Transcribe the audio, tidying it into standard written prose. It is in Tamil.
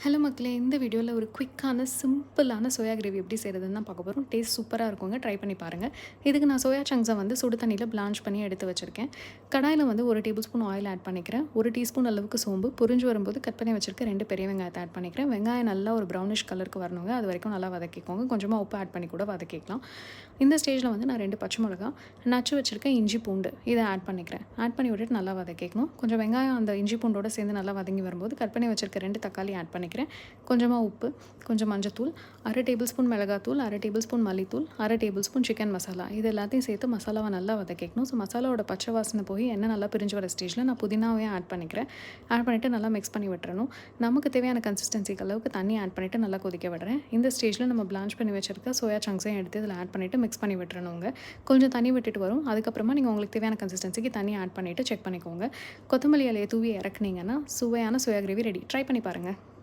ஹலோ மக்களே! இந்த வீடியோல ஒரு குயிக்கான, சிம்பிளான சோயா கிரேவி எப்படி செய்றதுன்னு தான் பார்க்க போறோம். டேஸ்ட் சூப்பரா இருக்குங்க. ட்ரை பண்ணி பாருங்க. இதுக்கு நான் சோயா சங்க்ஸ வந்து சுடு தண்ணீல பிளான்ச் பண்ணி எடுத்து வச்சிருக்கேன். கடாயில வந்து 1 டேபிள் ஸ்பூன் ஆயில் ஆட் பண்ணிக்கிறேன். 1 டீஸ்பூன் அளவுக்கு சோம்பு, பொரிஞ்சு வரும்போது கட் பண்ணி வச்சிருக்க 2 பெரிய வெங்காயத்த ஆட் பண்ணிக்கிறேன். வெங்காயம் நல்லா ஒரு ப்ரௌனிஷ் கலருக்கு வரணுங்க. அது வரைக்கும் நல்லா வதக்கிக்கோங்க. கொஞ்சமா உப்பு ஆட் பண்ணி கூட வதக்கிக்கலாம். இந்த ஸ்டேஜ்ல வந்து நான் 2 பச்சை மிளகா, நச்சு வச்சிருக்க இஞ்சி, பூண்டு இத ஆட் பண்ணிக்கிறேன். ஆட் பண்ணி விட்டுட்டு நல்லா வதக்கிக்கணும். கொஞ்சம் வெங்காயம் அந்த இஞ்சி பூண்டோட சேர்ந்து நல்லா வதங்கி வரும்போது, கட் பண்ணி வச்சிருக்க 2 தக்காளி ஆட் பண்ணிக்கிறேன். கொஞ்சமா உப்பு, கொஞ்சம் மஞ்சத்தூள், 1/2 டேபிள் ஸ்பூன் மிளகாத்தூள், 1/2 டேபிள் ஸ்பூன் மல்லித்தூள், 1/2 டேபிள் ஸ்பூன் சிக்கன் மசாலா. இது எல்லாத்தையும் சேர்த்து மசாலாவ நல்லா வதக்கிக்கணும். ஸோ மசாலாவோட பச்சை வாசனை போய் எண்ணெய் நல்லா பிரிஞ்சு வர ஸ்டேஜ்ல நான் புதினாவையும் ஆட் பண்ணிக்கிறேன். ஆட் பண்ணிவிட்டு நல்லா மிக்ஸ் பண்ணி விட்டுறணும். நமக்கு தேவையான கன்சிஸ்டன்சிக்கு அளவுக்கு தண்ணி ஆட் பண்ணிவிட்டு நல்லா கொதிக்க விடுறேன். இந்த ஸ்டேஜ்ல நம்ம பிளான்ச் பண்ணி வச்சிருக்க சோயா சங்க்ஸையும் எடுத்து இதில ஆட் பண்ணிவிட்டு மிக்ஸ் பண்ணி விட்டுறணுங்க. கொஞ்சம் தண்ணி விட்டுட்டு வரும். அதுக்கப்புறமா நீங்கள் உங்களுக்கு தேவையான கன்சிஸ்டன்சிக்கு தண்ணி ஆட் பண்ணிவிட்டு செக் பண்ணிக்கோங்க. கொத்தமல்லி இலைய தூவி இறக்குனீங்கன்னா, சுவையான சோயா கிரேவி ரெடி. ட்ரை பண்ணி பாருங்க.